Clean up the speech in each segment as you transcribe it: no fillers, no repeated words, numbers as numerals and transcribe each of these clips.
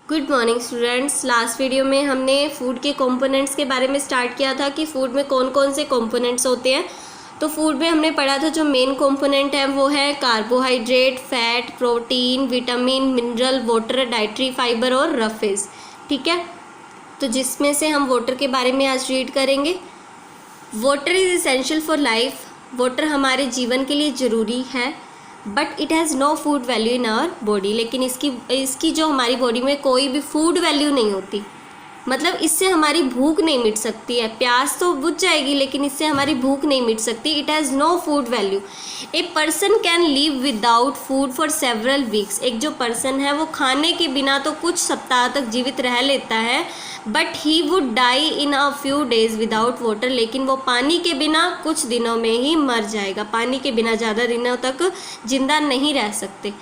Good morning students. Last video में हमने food के कंपोनेंट्स के बारे में स्टार्ट किया था कि फूड में कौन कौन से कंपोनेंट्स होते हैं। तो फूड में हमने पढ़ा था जो मेन कंपोनेंट है वो है carbohydrate, fat, protein, vitamin, mineral, water, dietary fibre और रफेज। ठीक है, तो जिसमें से हम वाटर के बारे में आज रीड करेंगे। Water is essential for life. Water हमारे जीवन के लिए ज़रूरी है, but it has no food value in our body. लेकिन इसकी जो हमारी बॉडी में कोई भी फूड वैल्यू नहीं होती, मतलब इससे हमारी भूख नहीं मिट सकती है। प्यास तो बुझ जाएगी लेकिन इससे हमारी भूख नहीं मिट सकती। It has no food value. A person can live without food for several weeks. एक जो पर्सन है वो खाने के बिना तो कुछ सप्ताह तक जीवित रह लेता है, but he would die in a few days without water. लेकिन वो पानी के बिना कुछ दिनों में ही मर जाएगा। पानी के बिना ज़्यादा दिनों तक जिंदा नहीं रह सकते।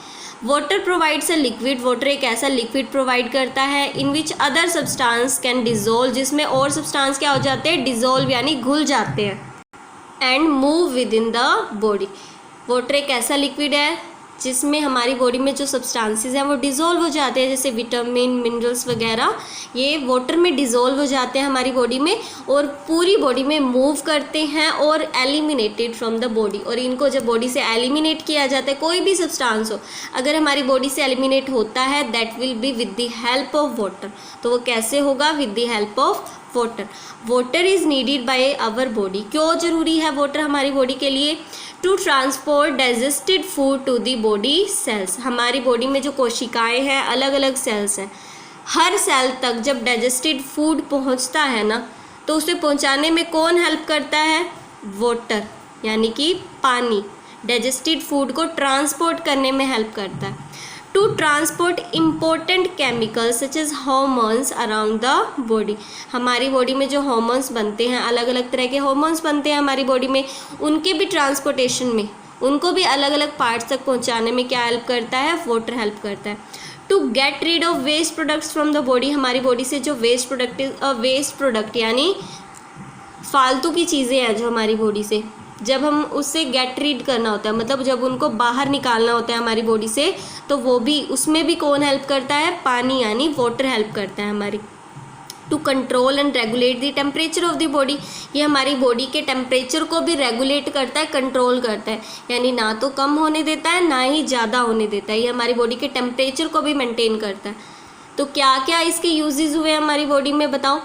Water provides a liquid. Water एक ऐसा लिक्विड प्रोवाइड करता है in which other substance can dissolve, जिसमें और सब्सटेंस क्या हो जाते हैं, डिजोल्व यानी घुल जाते हैं, and move with in the body. Water एक ऐसा लिक्विड है जिसमें हमारी बॉडी में जो सब्सटेंसेस हैं वो डिज़ोल्व हो जाते हैं, जैसे विटामिन, मिनरल्स वगैरह ये वाटर में डिज़ोल्व हो जाते हैं हमारी बॉडी में और पूरी बॉडी में मूव करते हैं और एलिमिनेटेड फ्रॉम द बॉडी। और इनको जब बॉडी से एलिमिनेट किया जाता है, कोई भी सब्सटेंस हो अगर हमारी बॉडी से एलिमिनेट होता है, that will be with the help of water. तो वो कैसे होगा, with the help of water. Water is needed by our body. क्यों ज़रूरी है वाटर हमारी बॉडी के लिए? To transport digested food to the body cells. हमारी बॉडी में जो कोशिकाएं हैं, अलग अलग सेल्स हैं, हर सेल तक जब डाइजेस्टेड फूड पहुंचता है ना, तो उसे पहुंचाने में कौन हेल्प करता है? वाटर, यानी कि पानी डाइजेस्टेड फूड को ट्रांसपोर्ट करने में हेल्प करता है। To transport important chemicals such as hormones around the body. हमारी बॉडी में जो हॉर्मोन्स बनते हैं, अलग अलग तरह के हॉर्मोन्स बनते हैं हमारी बॉडी में, उनके भी ट्रांसपोर्टेशन में, उनको भी अलग अलग पार्ट्स तक पहुंचाने में क्या हेल्प करता है? वाटर हेल्प करता है। To get rid of waste products from the body. हमारी बॉडी से जो वेस्ट प्रोडक्ट यानी फालतू की चीज़ें हैं जो हमारी बॉडी से, जब हम उससे गेट रीड करना होता है, मतलब जब उनको बाहर निकालना होता है हमारी बॉडी से, तो वो भी, उसमें भी कौन हेल्प करता है? पानी यानी वाटर हेल्प करता है हमारी। To control and regulate the temperature of the body. ये हमारी बॉडी के टेम्परेचर को भी रेगुलेट करता है, कंट्रोल करता है, यानी ना तो कम होने देता है ना ही ज़्यादा होने देता है। ये हमारी बॉडी के टेम्परेचर को भी मेंटेन करता है। तो क्या क्या इसके यूजेस हुए हमारी बॉडी में, बताओ?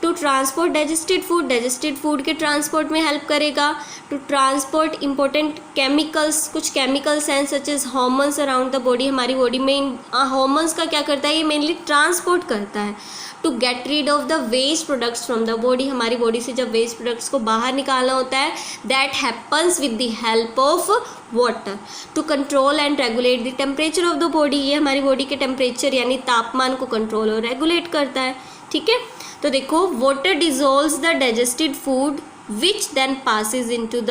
टू ट्रांसपोर्ट डाइजेस्टेड फूड के ट्रांसपोर्ट में हेल्प करेगा। टू ट्रांसपोर्ट इम्पोर्टेंट केमिकल्स, कुछ केमिकल्स हैं such as hormones around the body. हमारी बॉडी में हॉर्मोन्स का क्या करता है? ये मेनली ट्रांसपोर्ट करता है। To get rid of the waste products from the body. हमारी बॉडी से जब वेस्ट प्रोडक्ट्स को बाहर निकालना होता है, that happens with the help of water. To control and regulate the temperature of the body. ये हमारी बॉडी के टेम्परेचर यानी तापमान को कंट्रोल और रेगुलेट करता है। ठीक है, तो देखो, water dissolves the digested food which then passes into the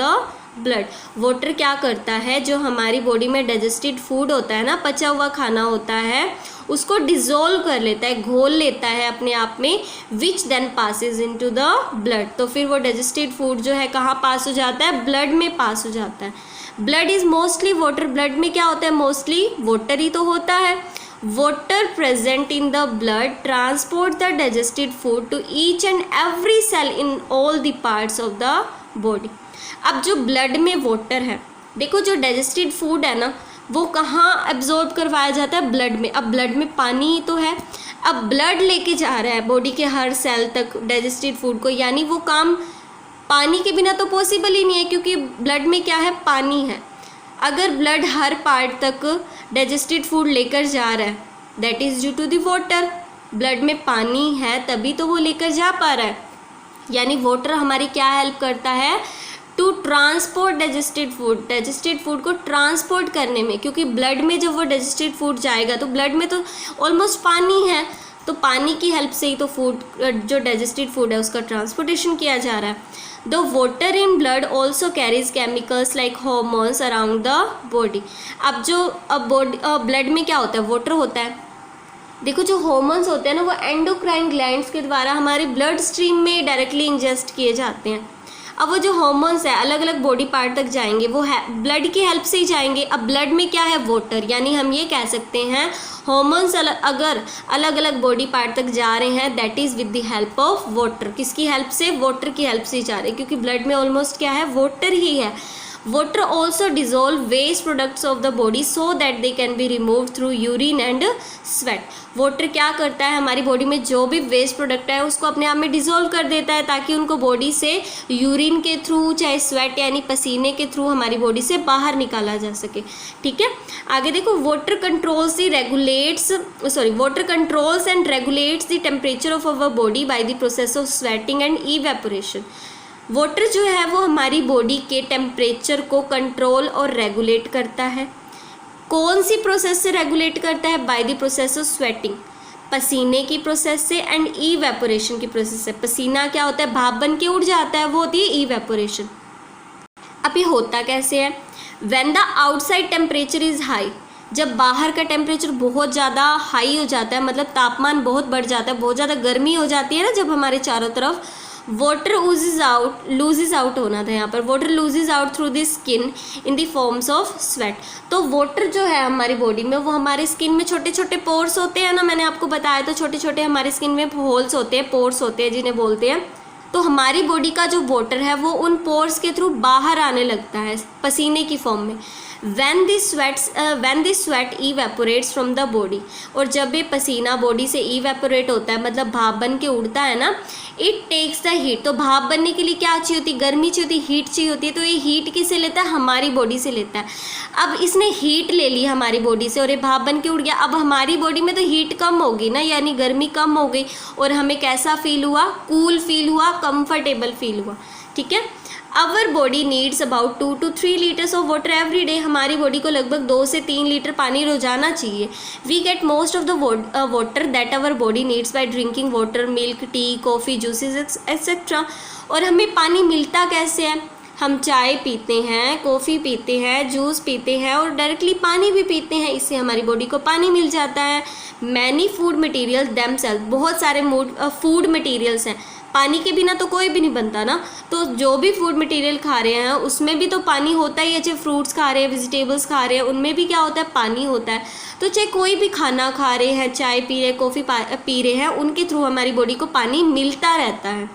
blood. Water क्या करता है, जो हमारी बॉडी में डाइजेस्टेड फूड होता है ना, पचा हुआ खाना होता है, उसको डिजोल्व कर लेता है, घोल लेता है अपने आप में, which then passes into the blood. तो फिर वो डाइजेस्टेड फूड जो है कहाँ पास हो जाता है? ब्लड में पास हो जाता है। Blood is mostly water. Blood में क्या होता है? मोस्टली वाटर ही तो होता है। Water present in the blood transport the digested food to each and every cell in all the parts of the body। अब जो ब्लड में वाटर है, देखो जो डाइजेस्टेड फूड है ना, वो कहाँ एब्जॉर्ब करवाया जाता है? ब्लड में। अब ब्लड में पानी ही तो है, अब ब्लड लेके जा रहा है बॉडी के हर सेल तक डाइजेस्टेड फूड को, यानी वो काम पानी के बिना तो पॉसिबल ही नहीं है, क्योंकि ब्लड में क्या है? पानी है। अगर ब्लड हर पार्ट तक डाइजेस्टेड फूड लेकर जा रहा है, that is due to the water. Blood में पानी है तभी तो वो लेकर जा पा रहा है, यानी वाटर हमारी क्या हेल्प करता है? टू ट्रांसपोर्ट डाइजेस्टेड फूड को ट्रांसपोर्ट करने में, क्योंकि ब्लड में जब वो डाइजेस्टेड फूड जाएगा तो ब्लड में तो ऑलमोस्ट पानी है, तो पानी की हेल्प से ही तो फूड, जो डाइजेस्टेड फूड है, उसका ट्रांसपोर्टेशन किया जा रहा है। The water in blood also carries chemicals like hormones around the body. अब जो ब्लड में क्या होता है? वाटर होता है। देखो जो हॉर्मोन्स होते हैं ना, वो एंडोक्राइन ग्लैंड्स के द्वारा हमारे ब्लड स्ट्रीम में डायरेक्टली इंजेस्ट किए जाते हैं। अब वो जो हार्मोन्स है अलग अलग बॉडी पार्ट तक जाएंगे, वो है ब्लड की हेल्प से ही जाएंगे। अब ब्लड में क्या है, वाटर, यानी हम ये कह सकते हैं हार्मोन्स अगर अलग अलग बॉडी पार्ट तक जा रहे हैं that is with the help of water. किसकी हेल्प से, वाटर की हेल्प से ही जा रहे हैं, क्योंकि ब्लड में ऑलमोस्ट क्या है, वाटर ही है। Water also dissolve waste products of the body so that they can be removed through urine and sweat। Water क्या करता है, हमारी बॉडी में जो भी वेस्ट प्रोडक्ट है उसको अपने आप में डिसॉल्व कर देता है, ताकि उनको बॉडी से यूरिन के थ्रू चाहे स्वेट यानी पसीने के थ्रू हमारी बॉडी से बाहर निकाला जा सके। ठीक है, आगे देखो, water controls and regulates the temperature of our body by the process of sweating and evaporation. Water जो है वो हमारी बॉडी के टेम्परेचर को कंट्रोल और रेगुलेट करता है। कौन सी प्रोसेस से रेगुलेट करता है, by the process of sweating, पसीने की प्रोसेस से, एंड इवेपोरेशन की प्रोसेस से। पसीना क्या होता है, भाप बन के उड़ जाता है, वो होती है इवेपोरेशन। अब ये होता कैसे है, when the outside temperature is high, जब बाहर का टेम्परेचर बहुत ज़्यादा हाई हो जाता है, मतलब तापमान बहुत बढ़ जाता है, बहुत ज़्यादा गर्मी हो जाती है ना जब हमारे चारों तरफ, वाटर लूजेज आउट होना था यहाँ पर, water loses out through the skin in the forms of sweat. तो वाटर जो है हमारी बॉडी में, वो हमारे स्किन में छोटे छोटे पोर्स होते हैं ना, मैंने आपको बताया तो छोटे छोटे हमारे स्किन में होल्स होते हैं, पोर्स होते हैं जिन्हें बोलते हैं। तो हमारी बॉडी का जो वाटर है वो उन पोर्स के थ्रू बाहर आने लगता है पसीने की फॉर्म में। when the sweat evaporates from the body, और जब ये पसीना बॉडी से इवेपोरेट होता है, मतलब भाप बन के उड़ता है ना, इट टेक्स द हीट। तो भाप बनने के लिए क्या चाहिए होती है, गर्मी चाहिए होती है, हीट चाहिए होती है। तो ये हीट किससे लेता है, हमारी बॉडी से लेता है। अब इसने हीट ले ली हमारी बॉडी से और ये भाप बन के उड़ गया। अब हमारी बॉडी में तो हीट कम होगी ना, यानी गर्मी कम हो गई, और हमें कैसा फील हुआ, कूल फील हुआ, कंफर्टेबल फील हुआ। ठीक है, our body needs about 2 to 3 litres of water every day. हमारी बॉडी को लगभग 2 से 3 लीटर पानी रोजाना चाहिए। We get most of the water that our body needs by drinking water, milk, tea, coffee, juices etcetera. और हमें पानी मिलता कैसे है, हम चाय पीते हैं, कॉफ़ी पीते हैं, जूस पीते हैं और डायरेक्टली पानी भी पीते हैं, इससे हमारी बॉडी को पानी मिल जाता है। मैनी फूड मटीरियल देमसेल्फ, बहुत सारे फूड मटीरियल्स हैं, पानी के बिना तो कोई भी नहीं बनता ना। तो जो भी फूड मटेरियल खा रहे हैं उसमें भी तो पानी होता ही है, चाहे फ्रूट्स खा रहे हैं, वेजिटेबल्स खा रहे हैं, उनमें भी क्या होता है, पानी होता है। तो चाहे कोई भी खाना खा रहे हैं, चाय पी रहे हैं, कॉफ़ी पी रहे हैं, उनके थ्रू हमारी बॉडी को पानी मिलता रहता है।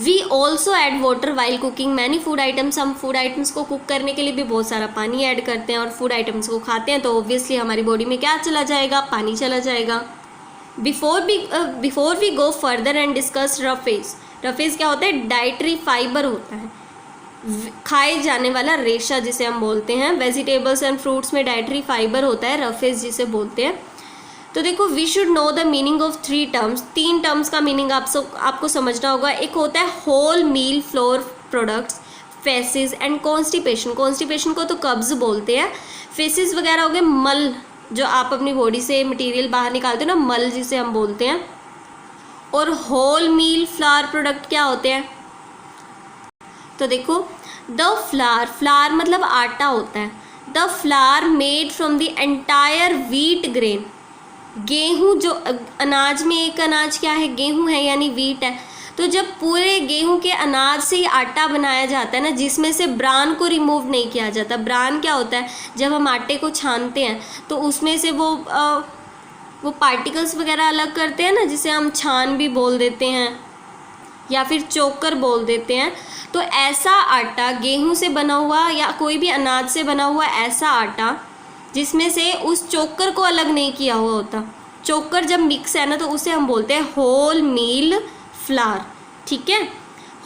We also add water while cooking many food items. हम फूड आइटम्स को कुक करने के लिए भी बहुत सारा पानी ऐड करते हैं, और फूड आइटम्स को खाते हैं तो ऑब्वियसली हमारी बॉडी में क्या चला जाएगा, पानी चला जाएगा। Before we go further and discuss roughage. Roughage क्या होता है, डाइटरी फाइबर होता है, खाए जाने वाला रेशा जिसे हम बोलते हैं। वेजिटेबल्स एंड फ्रूट्स में डाइटरी फाइबर होता है, रफेज जिसे बोलते हैं। तो देखो, we should know the meaning of 3 terms. 3 terms का मीनिंग आपको समझना होगा। एक होता है whole meal flour products, faeces and constipation. Constipation को तो कब्ज बोलते हैं। फेसिस वगैरह हो गए मल, जो आप अपनी बॉडी से मटेरियल बाहर निकालते हो ना, मल जिसे हम बोलते हैं। और होल मील फ्लावर प्रोडक्ट क्या होते हैं, तो देखो, द फ्लावर मतलब आटा होता है। The flower made from the entire wheat grain. गेहूँ, जो अनाज में एक अनाज क्या है, गेहूँ है यानी व्हीट है। तो जब पूरे गेहूं के अनाज से ही आटा बनाया जाता है ना, जिसमें से ब्रान को रिमूव नहीं किया जाता। ब्रान क्या होता है, जब हम आटे को छानते हैं तो उसमें से वो पार्टिकल्स वगैरह अलग करते हैं ना, जिसे हम छान भी बोल देते हैं या फिर चोकर बोल देते हैं। तो ऐसा आटा, गेहूं से बना हुआ या कोई भी अनाज से बना हुआ ऐसा आटा जिसमें से उस चोकर को अलग नहीं किया हुआ होता, चोकर जब मिक्स है ना, तो उसे हम बोलते हैं होल मील फ्लावर। ठीक है,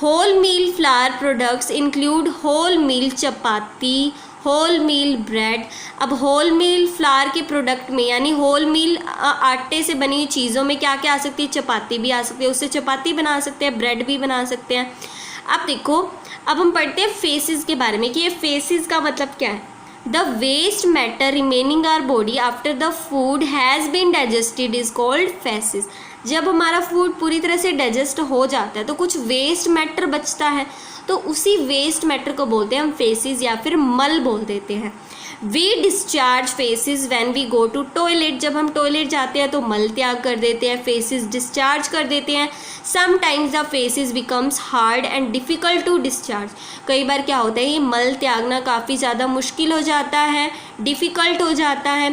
whole meal flour products include whole meal chapati, whole meal bread. अब होल मील फ्लावर के प्रोडक्ट में यानी होल मील आटे से बनी हुई चीज़ों में क्या क्या आ सकती है, चपाती भी आ सकती है, उससे चपाती बना सकते हैं, ब्रेड भी बना सकते हैं। अब देखो, अब हम पढ़ते हैं फेसिस के बारे में कि ये फेसिस का मतलब क्या है। The waste matter remaining our body after the food has been digested is called faeces. जब हमारा फूड पूरी तरह से डाइजेस्ट हो जाता है तो कुछ वेस्ट मैटर बचता है, तो उसी वेस्ट मैटर को बोलते हैं हम फेसिस या फिर मल बोल देते हैं। We discharge faeces when we go to toilet, जब हम टॉयलेट जाते हैं तो मल त्याग कर देते हैं, फेसिस डिस्चार्ज कर देते हैं। Sometimes the faeces becomes hard and difficult to discharge, कई बार क्या होता है ये मल त्यागना काफ़ी ज़्यादा मुश्किल हो जाता है, डिफ़िकल्ट हो जाता है।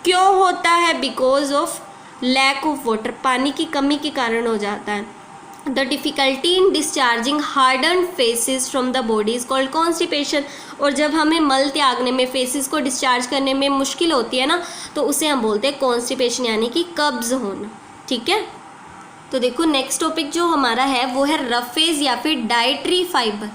क्यों होता है? Because of lack of water, पानी की कमी के कारण हो जाता है। The difficulty in discharging harden faeces from the body is called constipation, और जब हमें मल त्यागने में, फेसिस को डिस्चार्ज करने में मुश्किल होती है ना, तो उसे हम बोलते हैं कॉन्स्टिपेशन, यानी कि कब्ज होना। ठीक है, तो देखो नेक्स्ट टॉपिक जो हमारा है वो है रफेज या फिर डाइटरी फाइबर,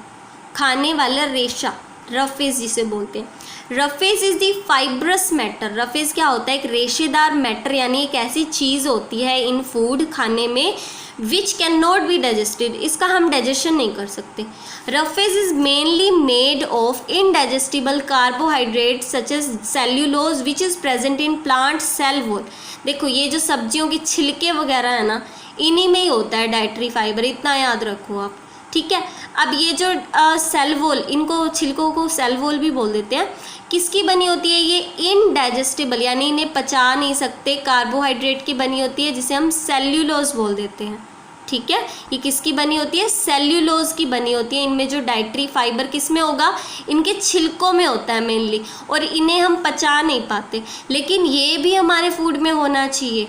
खाने वाला रेशा, रफेज जिसे बोलते हैं। Roughage is the fibrous matter, roughage क्या होता है? एक रेशेदार मैटर, यानी एक ऐसी चीज़ होती है इन फूड, खाने में, which can not be digested, इसका हम डाइजेशन नहीं कर सकते। Roughage is mainly made of indigestible carbohydrate such as cellulose which is present in plant cell wall. देखो ये जो सब्जियों के छिलके वगैरह है ना, इन्हीं में ही होता है डाइटरी फाइबर, इतना याद रखो आप। ठीक है, अब ये जो सेल वॉल, इनको छिलकों को सेल वॉल भी बोल देते हैं, किसकी बनी होती है? ये इनडाइजेस्टिबल, यानी इन्हें पचा नहीं सकते, कार्बोहाइड्रेट की बनी होती है, जिसे हम सेल्यूलोज बोल देते हैं। ठीक है, ये किसकी बनी होती है? सेल्यूलोज की बनी होती है। इनमें जो डाइटरी फाइबर किस में होगा? इनके छिलकों में होता है मेनली, और इन्हें हम पचा नहीं पाते, लेकिन ये भी हमारे फूड में होना चाहिए।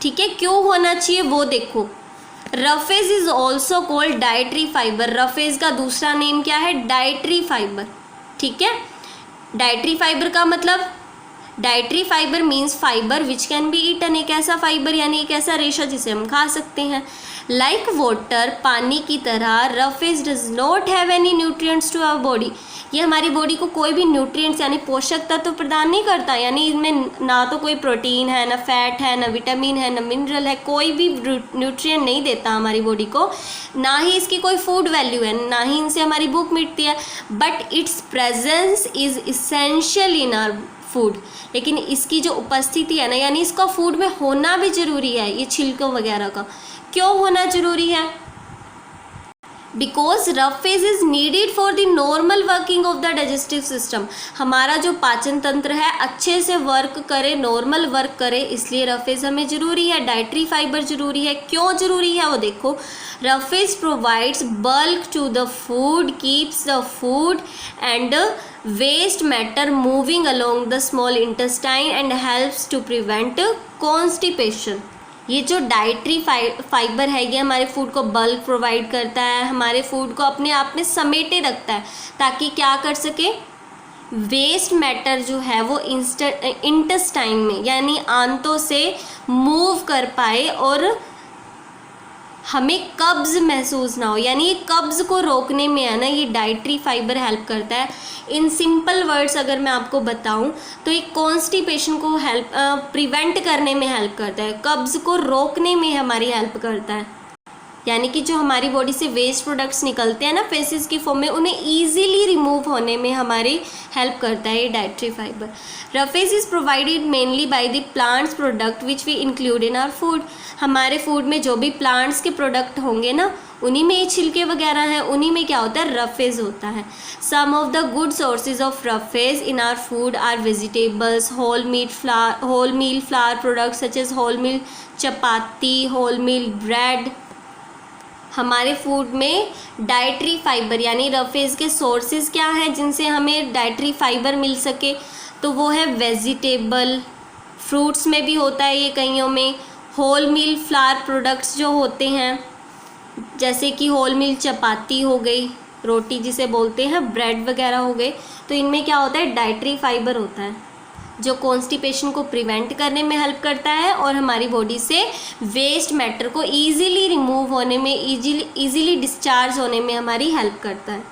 ठीक है, क्यों होना चाहिए वो देखो। Roughage is also called dietary fibre, roughage का दूसरा नेम क्या है? Dietary fibre. ठीक है, डाइटरी फाइबर का मतलब, dietary fibre means fibre which can be eaten, एक ऐसा फाइबर यानी एक ऐसा रेशा जिसे हम खा सकते हैं। लाइक वाटर, पानी की तरह, roughage does not have any nutrients to our body, ये हमारी बॉडी को कोई भी न्यूट्रिएंट्स यानी पोषक तत्व प्रदान नहीं करता, यानी इनमें ना तो कोई प्रोटीन है, ना फैट है, ना विटामिन है, ना मिनरल है, कोई भी न्यूट्रिएंट नहीं देता हमारी बॉडी को, ना ही इसकी कोई फूड वैल्यू है, ना ही इनसे हमारी भूख मिटती है। But its presence is essential in our food, लेकिन इसकी जो उपस्थिति है ना, यानी इसका फूड में होना भी जरूरी है, ये छिलकों वगैरह का। क्यों होना जरूरी है? Because roughage is needed for the normal working of the digestive system, हमारा जो पाचन तंत्र है अच्छे से वर्क करे, नॉर्मल वर्क करे, इसलिए रफेज हमें जरूरी है, डाइटरी फाइबर जरूरी है। क्यों जरूरी है वो देखो। Roughage provides bulk to the food, keeps the food and waste matter moving along the small intestine and helps to prevent constipation. ये जो डाइटरी फाइबर है ये हमारे फूड को बल्क प्रोवाइड करता है, हमारे फूड को अपने आप में समेटे रखता है, ताकि क्या कर सके, वेस्ट मैटर जो है वो इंटेस्टाइन में यानी आंतों से मूव कर पाए और हमें कब्ज़ महसूस ना हो, यानी ये कब्ज़ को रोकने में है ना, ये डाइटरी फाइबर हेल्प करता है। इन सिंपल वर्ड्स अगर मैं आपको बताऊं तो ये कॉन्स्टिपेशन को प्रिवेंट करने में हेल्प करता है, कब्ज़ को रोकने में हमारी हेल्प करता है, यानी कि जो हमारी बॉडी से वेस्ट प्रोडक्ट्स निकलते हैं ना फेसिस की फॉर्म में, उन्हें ईजिली रिमूव होने में हमारी हेल्प करता है ये dietary fibre. Roughage is provided mainly by the plants product which we include in our food, हमारे फूड में जो भी प्लांट्स के प्रोडक्ट होंगे ना, उन्हीं में ये छिलके वगैरह हैं, उन्हीं में क्या होता है, रफेज होता है। Some of the good sources of roughage in our food are vegetables, whole meal flour products such as whole meal chapati, whole meal bread. हमारे फूड में डाइटरी फाइबर यानी रफेज के सोर्सेज क्या हैं जिनसे हमें डाइटरी फाइबर मिल सके, तो वो है वेजिटेबल, फ्रूट्स में भी होता है ये कईयों में, होल मील फ्लावर प्रोडक्ट्स जो होते हैं जैसे कि होल मील चपाती हो गई, रोटी जिसे बोलते हैं, ब्रेड वगैरह हो गए, तो इनमें क्या होता है, डाइटरी फाइबर होता है जो कॉन्स्टिपेशन को प्रिवेंट करने में हेल्प करता है और हमारी बॉडी से वेस्ट मैटर को ईजिली रिमूव होने में, ईजिली डिस्चार्ज होने में हमारी हेल्प करता है।